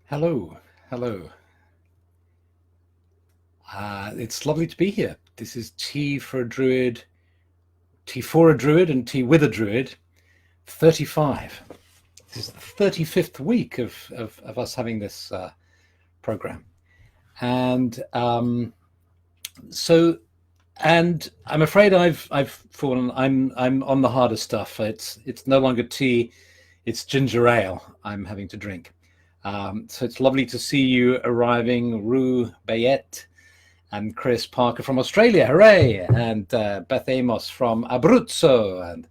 Hello, hello. It's lovely to be here. This is Tea for a Druid, Tea for a Druid, and Tea with a Druid 35. This is the 35th week of us having this program. And so, and I'm afraid I've fallen. I'm on the harder stuff. It's no longer tea, it's ginger ale I'm having to drink. So it's lovely to see you arriving, Rue Bayet and Chris Parker from Australia, hooray! And Beth Amos from Abruzzo, and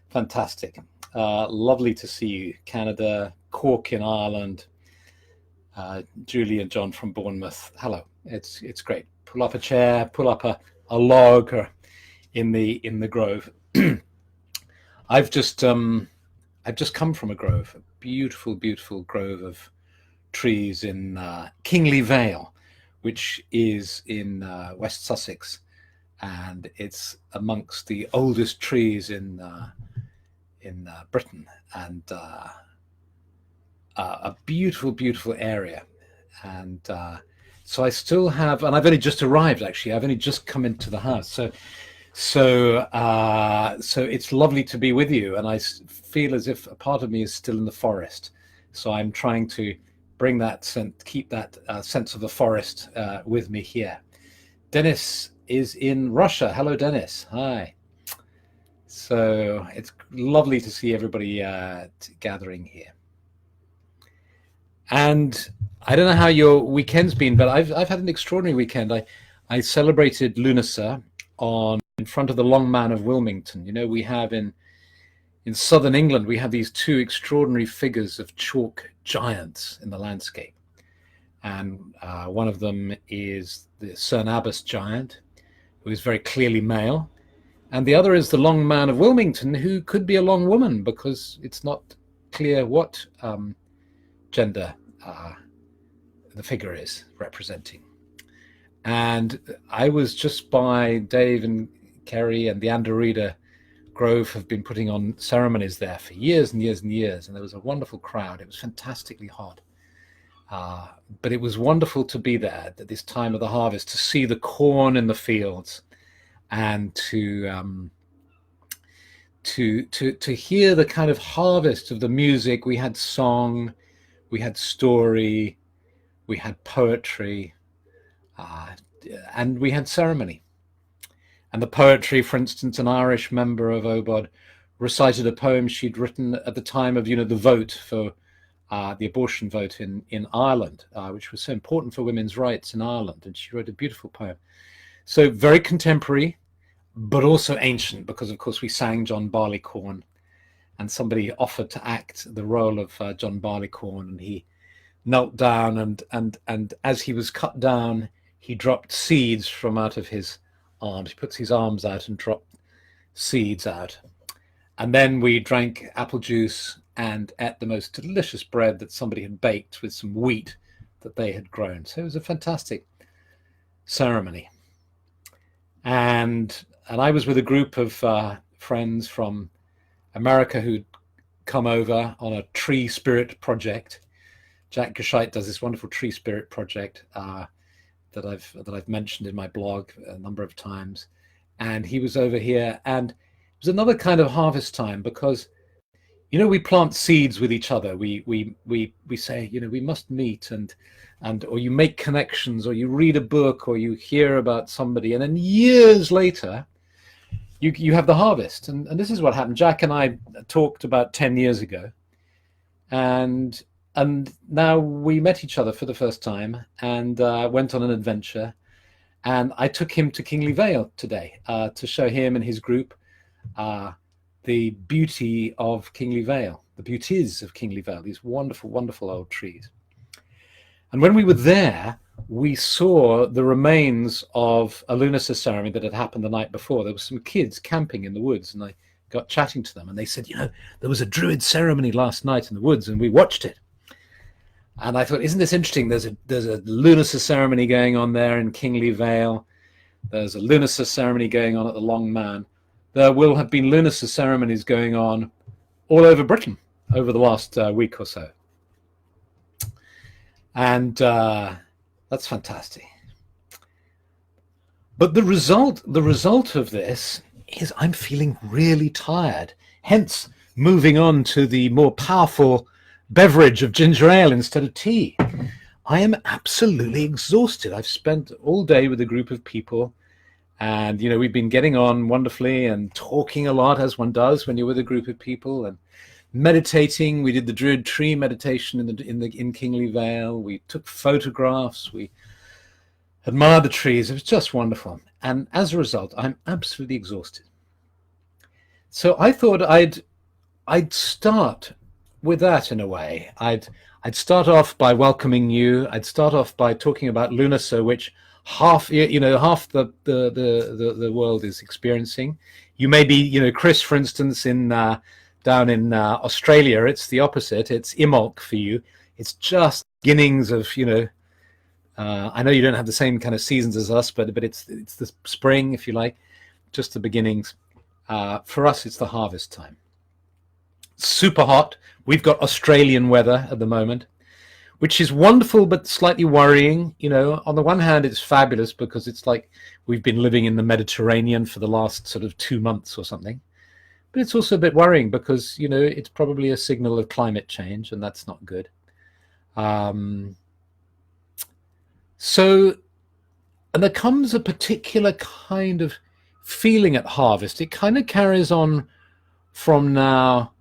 fantastic. Lovely to see you, Canada, Cork in Ireland, Julie and John from Bournemouth. Hello, it's great. Pull up a chair, pull up a log or in the grove. I've just come from a grove, a beautiful, beautiful grove of trees in Kingley Vale, which is in West Sussex, and it's amongst the oldest trees in Britain, and a beautiful, beautiful area. And so I still have, and I've only just arrived. Actually, I've only just come into the house, so it's lovely to be with you, and I feel as if a part of me is still in the forest. So I'm trying to bring that sense, keep that sense of the forest with me here. Dennis is in Russia. Hello, Dennis. Hi. So it's lovely to see everybody gathering here. And I don't know how your weekend's been, but I've had an extraordinary weekend. I celebrated Lunasa in front of the Long Man of Wilmington. You know, we have in southern England, we have these two extraordinary figures of chalk giants in the landscape. And one of them is the Cerne Abbas giant, who is very clearly male. And the other is the Long Man of Wilmington, who could be a long woman, because it's not clear what gender the figure is representing. And I was just by Dave and Kerry, and the Anderida Grove have been putting on ceremonies there for years and years and years, and there was a wonderful crowd. It was fantastically hot, but it was wonderful to be there at this time of the harvest, to see the corn in the fields, and to hear the kind of harvest of the music. We had song, we had story, we had poetry, and we had ceremony. And the poetry, for instance, an Irish member of OBOD recited a poem she'd written at the time of, the vote for the abortion vote in Ireland, which was so important for women's rights in Ireland. And she wrote a beautiful poem. So very contemporary, but also ancient, because, of course, we sang John Barleycorn, and somebody offered to act the role of John Barleycorn, and he knelt down, and as he was cut down, he dropped seeds from out of his arms. He puts his arms out and dropped seeds out. And then we drank apple juice and ate the most delicious bread that somebody had baked with some wheat that they had grown. So it was a fantastic ceremony. And I was with a group of friends from America who'd come over on a tree spirit project. Jack Gescheit does this wonderful tree spirit project that I've mentioned in my blog a number of times, and he was over here, and it was another kind of harvest time, because we plant seeds with each other. We say, we must meet, and or you make connections, or you read a book, or you hear about somebody, and then years later you have the harvest. And this is what happened. Jack and I talked about 10 years ago, and now we met each other for the first time, and went on an adventure. And I took him to Kingley Vale today to show him and his group the beauty of Kingley Vale, the beauties of Kingley Vale, these wonderful, wonderful old trees. And when we were there, we saw the remains of a Lunasa ceremony that had happened the night before. There were some kids camping in the woods, and I got chatting to them, and they said, there was a Druid ceremony last night in the woods, and we watched it. And I thought, isn't this interesting? There's a Lunasa ceremony going on there in Kingley Vale. There's a Lunasa ceremony going on at the Long Man. There will have been Lunasa ceremonies going on all over Britain over the last week or so. And that's fantastic. But the result of this is I'm feeling really tired. Hence, moving on to the more powerful beverage of ginger ale instead of tea. I am absolutely exhausted. I've spent all day with a group of people, and we've been getting on wonderfully and talking a lot, as one does when you're with a group of people, and meditating. We did the Druid tree meditation in Kingly Vale. We took photographs. We admired the trees. It was just wonderful. And as a result, I'm absolutely exhausted. So I thought I'd start with that in a way. I'd start off by welcoming you. I'd start off by talking about Lunacy, which half the world is experiencing. You may be, Chris, for instance, down in Australia, it's the opposite. It's Imbolc for you. It's just beginnings of, I know you don't have the same kind of seasons as us, but it's the spring, if you like, just the beginnings. For us, it's the harvest time. Super hot. We've got Australian weather at the moment, which is wonderful but slightly worrying. On the one hand, it's fabulous because it's like we've been living in the Mediterranean for the last sort of 2 months or something. But it's also a bit worrying because, it's probably a signal of climate change, and that's not good. And there comes a particular kind of feeling at harvest. It kind of carries on from now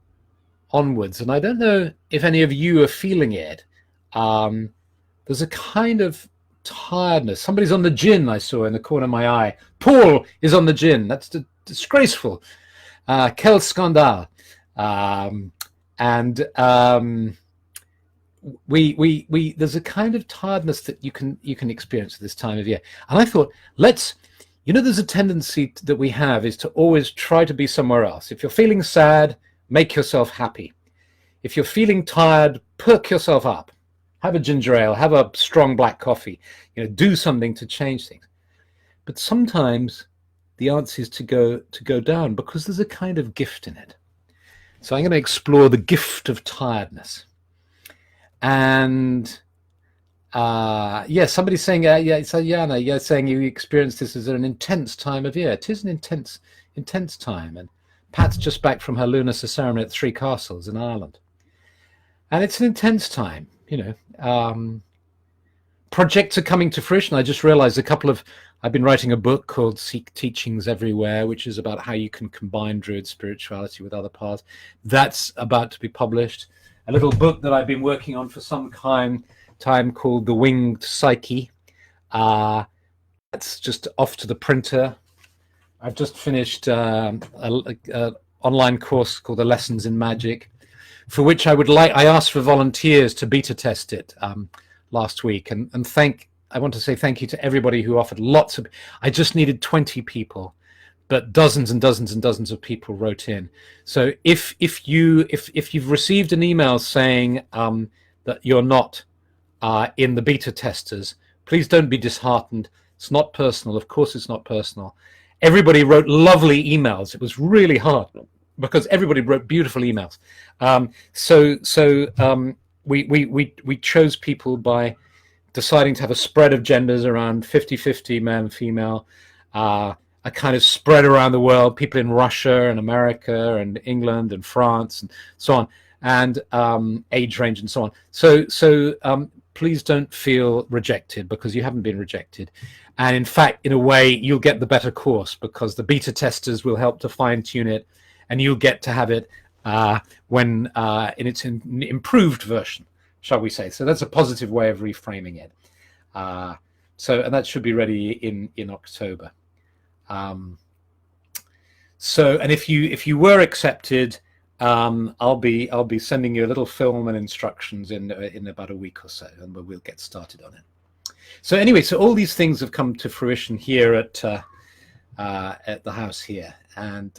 onwards. And I don't know if any of you are feeling it. There's a kind of tiredness. Somebody's on the gin, I saw in the corner of my eye. Paul is on the gin. That's disgraceful. Quel scandale. We there's a kind of tiredness that you can experience at this time of year. And I thought, there's a tendency that we have is to always try to be somewhere else. If you're feeling sad, make yourself happy. If you're feeling tired, perk yourself up. Have a ginger ale, have a strong black coffee, do something to change things. But sometimes the answer is to go down, because there's a kind of gift in it. So I'm going to explore the gift of tiredness. And somebody's saying, it's Ayana, saying you experience this as an intense time of year. It is an intense time. And Pat's just back from her Lunacy ceremony at Three Castles in Ireland. And it's an intense time, projects are coming to fruition. I just realized I've been writing a book called Seek Teachings Everywhere, which is about how you can combine Druid spirituality with other paths. That's about to be published. A little book that I've been working on for some time called The Winged Psyche. That's just off to the printer. I've just finished an online course called The Lessons in Magic, for which I asked for volunteers to beta test it last week. And I want to say thank you to everybody who offered I just needed 20 people, but dozens and dozens and dozens of people wrote in. So if you've received an email saying that you're not in the beta testers, please don't be disheartened. It's not personal. Of course it's not personal. Everybody wrote lovely emails. It was really hard because everybody wrote beautiful emails. We chose people by deciding to have a spread of genders around 50-50 male, female, a kind of spread around the world, people in Russia and America and England and France and so on, and age range and so on. So please don't feel rejected, because you haven't been rejected. And in fact, in a way, you'll get the better course, because the beta testers will help to fine tune it, and you'll get to have it when in its improved version, shall we say. So that's a positive way of reframing it. And that should be ready in October. And if you were accepted, I'll be sending you a little film and instructions in about a week or so, and we'll get started on it. So anyway, so all these things have come to fruition here at the house here, and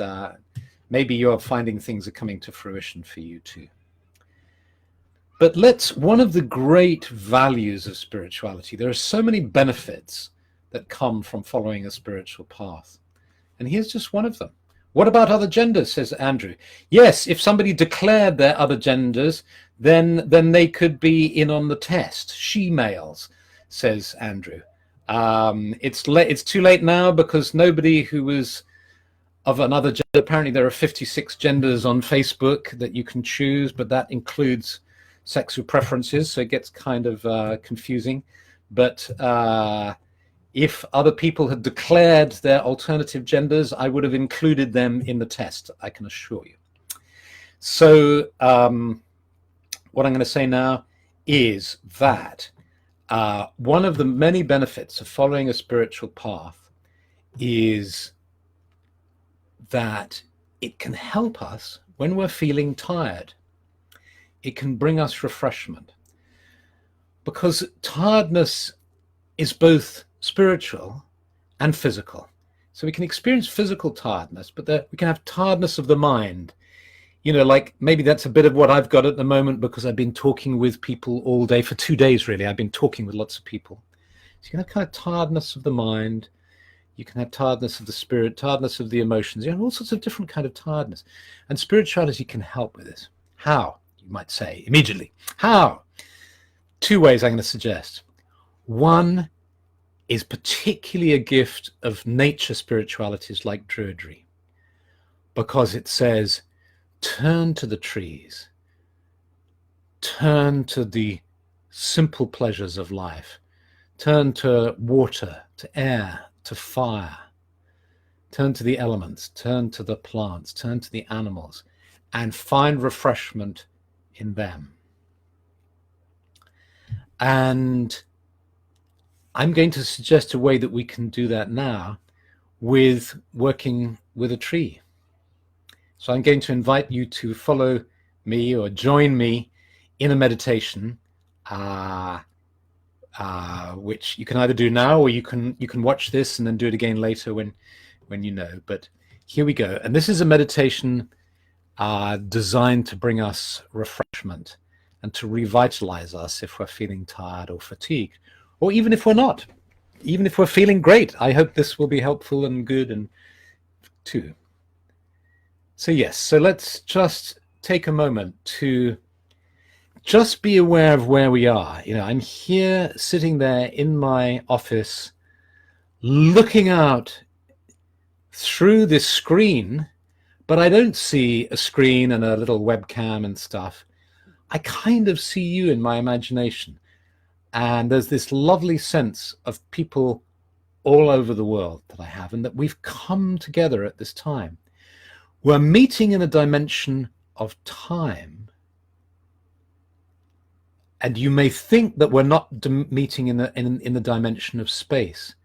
maybe you're finding things are coming to fruition for you too. But one of the great values of spirituality, there are so many benefits that come from following a spiritual path. And here's just one of them. What about other genders, says Andrew. Yes, if somebody declared their other genders, then they could be in on the test. She-males, says Andrew. It's too late now because nobody who was of another gender, apparently there are 56 genders on Facebook that you can choose, but that includes sexual preferences, so it gets kind of confusing. But if other people had declared their alternative genders, I would have included them in the test, I can assure you. So what I'm going to say now is that one of the many benefits of following a spiritual path is that it can help us when we're feeling tired. It can bring us refreshment, because tiredness is both spiritual and physical. So we can experience physical tiredness, but we can have tiredness of the mind. You know, like maybe that's a bit of what I've got at the moment because I've been talking with people all day, for 2 days really. I've been talking with lots of people. So you can have kind of tiredness of the mind. You can have tiredness of the spirit, tiredness of the emotions. You have all sorts of different kind of tiredness. And spirituality can help with this. How? You might say immediately. How? 2 ways I'm going to suggest. One is particularly a gift of nature spiritualities like Druidry, because it says, turn to the trees, turn to the simple pleasures of life, turn to water, to air, to fire, turn to the elements, turn to the plants, turn to the animals, and find refreshment in them. And I'm going to suggest a way that we can do that now with working with a tree. So I'm going to invite you to follow me or join me in a meditation, which you can either do now or you can watch this and then do it again later when you know. But here we go. And this is a meditation designed to bring us refreshment and to revitalize us if we're feeling tired or fatigued, or even if we're not, even if we're feeling great. I hope this will be helpful and good and too. So yes, so let's just take a moment to just be aware of where we are. You know, I'm here sitting there in my office, looking out through this screen, but I don't see a screen and a little webcam and stuff. I kind of see you in my imagination. And there's this lovely sense of people all over the world that I have, and that we've come together at this time. We're meeting in a dimension of time. And you may think that we're not meeting in the dimension of space.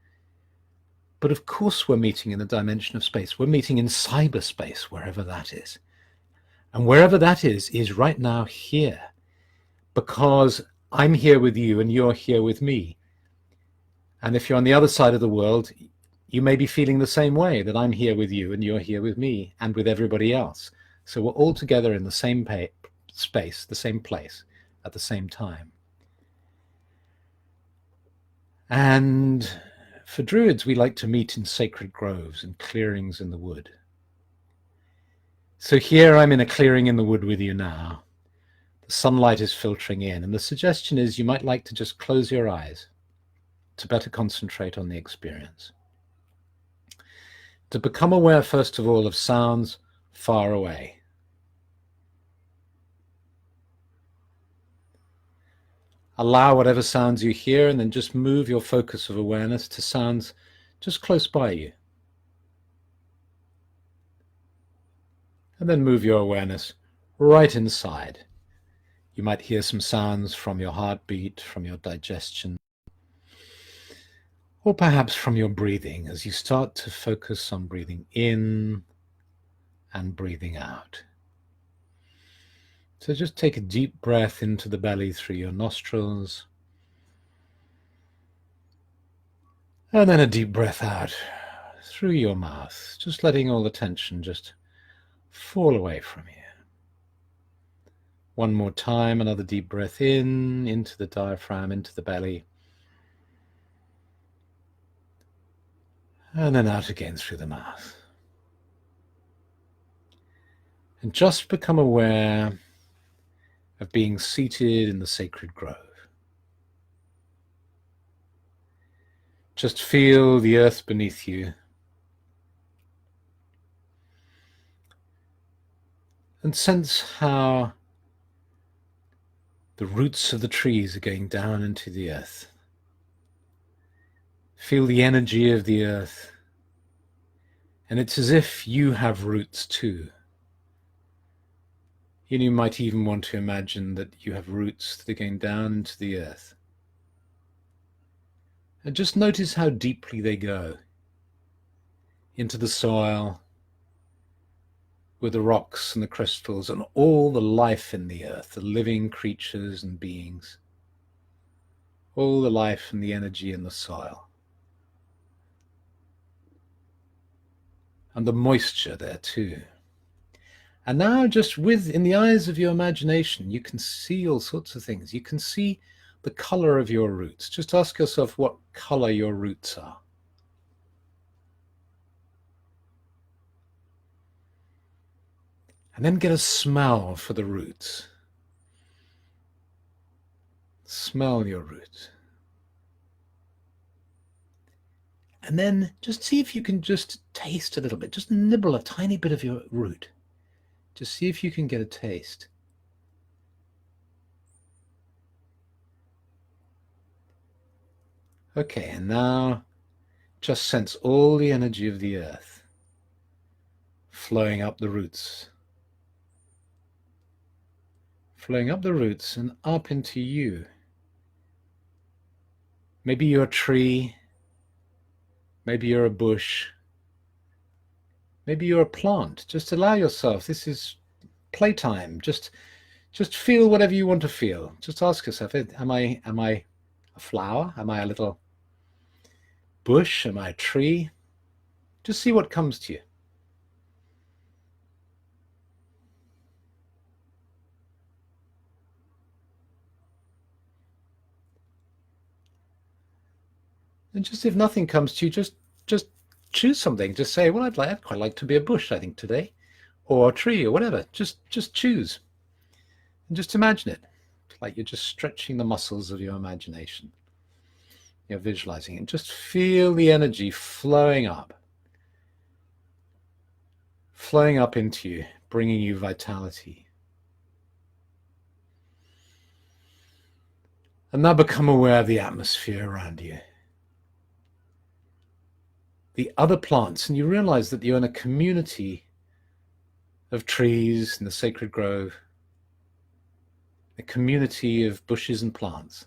But of course we're meeting in the dimension of space. We're meeting in cyberspace, wherever that is. And wherever that is right now here. Because I'm here with you and you're here with me. And if you're on the other side of the world, you may be feeling the same way, that I'm here with you and you're here with me and with everybody else. So we're all together in the same space, the same place, at the same time. And for Druids, we like to meet in sacred groves and clearings in the wood. So here I'm in a clearing in the wood with you now. The sunlight is filtering in, and the suggestion is you might like to just close your eyes to better concentrate on the experience. To become aware, first of all, of sounds far away. Allow whatever sounds you hear, and then just move your focus of awareness to sounds just close by you. And then move your awareness right inside. You might hear some sounds from your heartbeat, from your digestion, or perhaps from your breathing as you start to focus on breathing in and breathing out. So just take a deep breath into the belly through your nostrils, and then a deep breath out through your mouth, just letting all the tension just fall away from you. One more time, another deep breath in, into the diaphragm, into the belly. And then out again through the mouth. And just become aware of being seated in the sacred grove. Just feel the earth beneath you. And sense how the roots of the trees are going down into the earth. Feel the energy of the earth. And it's as if you have roots too. And you might even want to imagine that you have roots that are going down into the earth. And just notice how deeply they go into the soil, with the rocks and the crystals and all the life in the earth, the living creatures and beings, all the life and the energy in the soil. And the moisture there too. And now just in the eyes of your imagination, you can see all sorts of things. You can see the color of your roots. Just ask yourself what color your roots are. And then get a smell for the roots. Smell your roots. And then just see if you can just taste a little bit. Just nibble a tiny bit of your root. Just see if you can get a taste. Okay, and now just sense all the energy of the earth flowing up the roots. Flowing up the roots and up into you. Maybe you're a tree. Maybe you're a bush. Maybe you're a plant. Just allow yourself. This is playtime. Just feel whatever you want to feel. Just ask yourself, am I a flower? Am I a little bush? Am I a tree? Just see what comes to you. And just if nothing comes to you, just choose something. Just say, well, I'd quite like to be a bush, I think, today, or a tree, or whatever. Just choose. And just imagine it. It's like you're just stretching the muscles of your imagination. You're visualizing it. Just feel the energy flowing up into you, bringing you vitality. And now become aware of the atmosphere around you. The other plants, and you realize that you're in a community of trees in the sacred grove, a community of bushes and plants.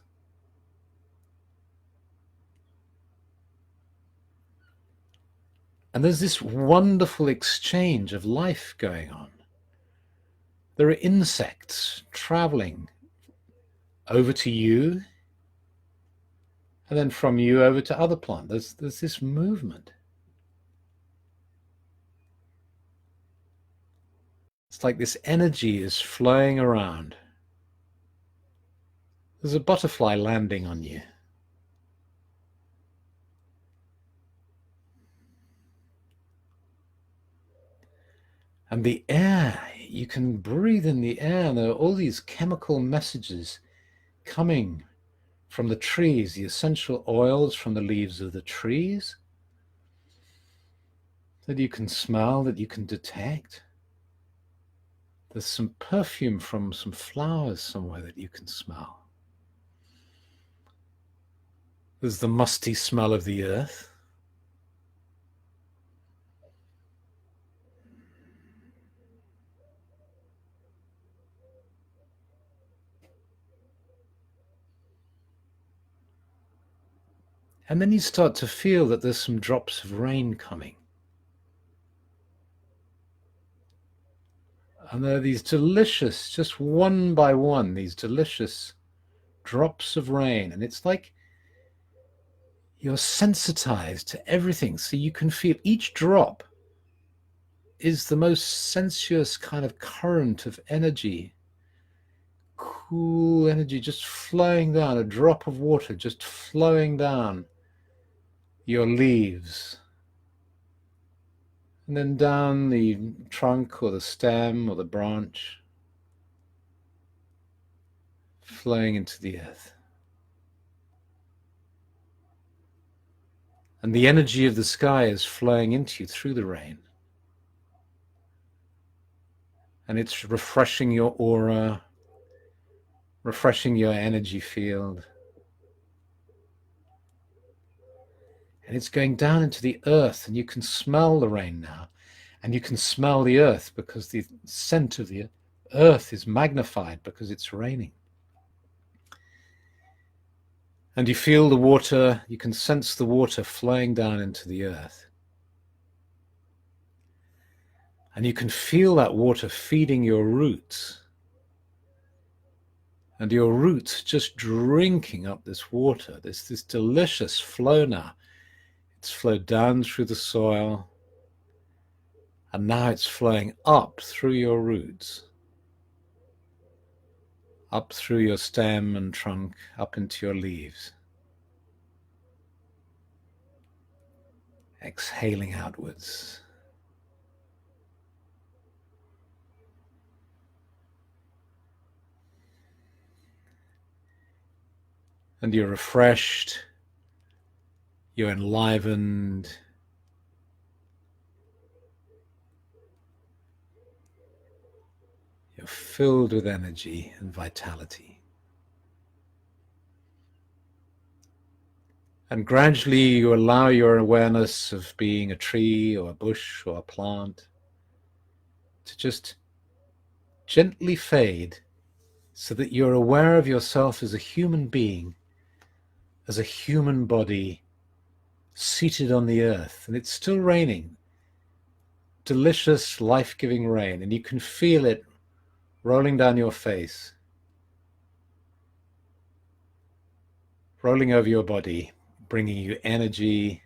And there's this wonderful exchange of life going on. There are insects traveling over to you, and then from you over to other plants. There's this movement. It's like this energy is flowing around. There's a butterfly landing on you. And the air, you can breathe in the air, and there are all these chemical messages coming from the trees, the essential oils from the leaves of the trees that you can smell, that you can detect. There's some perfume from some flowers somewhere that you can smell. There's the musty smell of the earth. And then you start to feel that there's some drops of rain coming. And there are these delicious, just one by one, these delicious drops of rain. And it's like you're sensitized to everything. So you can feel each drop is the most sensuous kind of current of energy. Cool energy just flowing down, a drop of water just flowing down your leaves And then down the trunk or the stem or the branch, flowing into the earth. And the energy of the sky is flowing into you through the rain. And it's refreshing your aura, refreshing your energy field. And it's going down into the earth, and you can smell the rain now. And you can smell the earth because the scent of the earth is magnified because it's raining. And you feel the water, you can sense the water flowing down into the earth. And you can feel that water feeding your roots. And your roots just drinking up this water, this delicious flow now. It's flowed down through the soil. And now it's flowing up through your roots. Up through your stem and trunk, up into your leaves. Exhaling outwards. And you're refreshed, you're enlivened, you're filled with energy and vitality. And gradually you allow your awareness of being a tree or a bush or a plant to just gently fade so that you're aware of yourself as a human being, as a human body seated on the earth. And it's still raining, delicious, life-giving rain, and you can feel it rolling down your face, rolling over your body, bringing you energy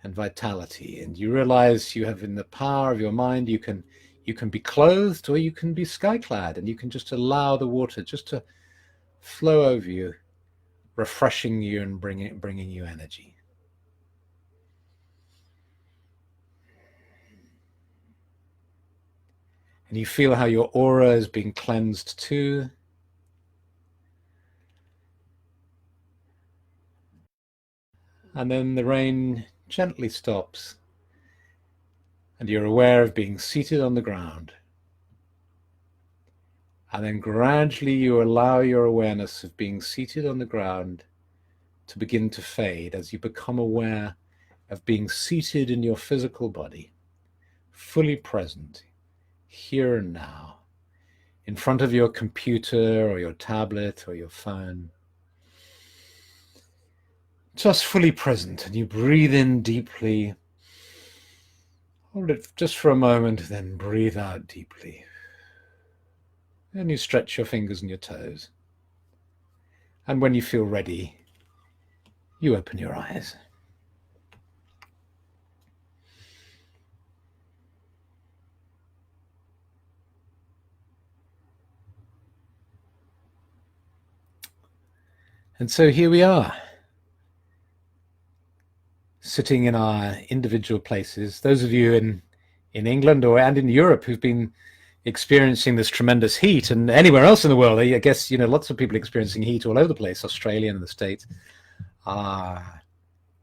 and vitality. And you realize you have, in the power of your mind, you can be clothed or you can be sky-clad, and you can just allow the water just to flow over you, refreshing you and bringing you energy. And you feel how your aura is being cleansed too. And then the rain gently stops, and you're aware of being seated on the ground. And then gradually you allow your awareness of being seated on the ground to begin to fade as you become aware of being seated in your physical body, fully present, here and now, in front of your computer or your tablet or your phone. Just fully present, and you breathe in deeply. Hold it just for a moment, then breathe out deeply. And you stretch your fingers and your toes. And when you feel ready, you open your eyes. And so here we are, sitting in our individual places. Those of you in England and in Europe who've been experiencing this tremendous heat, and anywhere else in the world, I guess, lots of people experiencing heat all over the place, Australia and the States.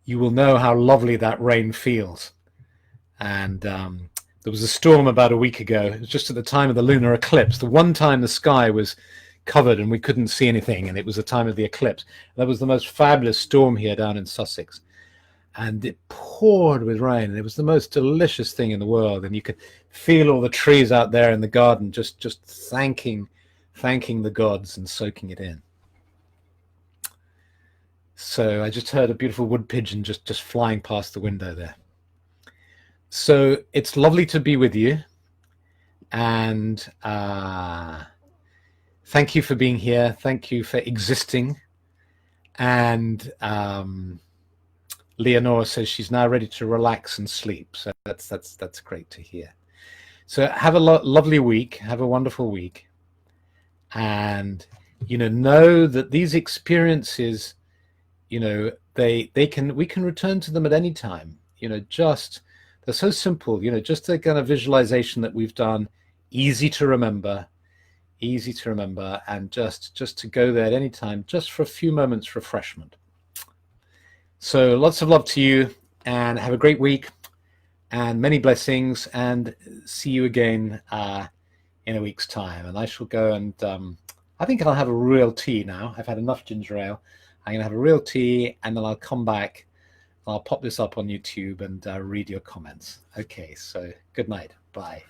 You will know how lovely that rain feels. And there was a storm about a week ago. It was just at the time of the lunar eclipse, the one time the sky was covered and we couldn't see anything, and it was the time of the eclipse. That was the most fabulous storm here down in Sussex. And it poured with rain, and it was the most delicious thing in the world. And you could feel all the trees out there in the garden just thanking the gods and soaking it in. So I just heard a beautiful wood pigeon just flying past the window there. So it's lovely to be with you, and thank you for being here. Thank you for existing. And Leonora says she's now ready to relax and sleep. So that's great to hear. So have a lovely week. Have a wonderful week. And, know that these experiences, we can return to them at any time. There's They're so simple, you know, just the kind of visualization that we've done, easy to remember, and just to go there at any time, just for a few moments refreshment. So lots of love to you, and have a great week, and many blessings, and see you again in a week's time. And I shall go and I think I'll have a real tea now. I've had enough ginger ale. I'm going to have a real tea, and then I'll come back. I'll pop this up on YouTube and read your comments. Okay, so good night. Bye.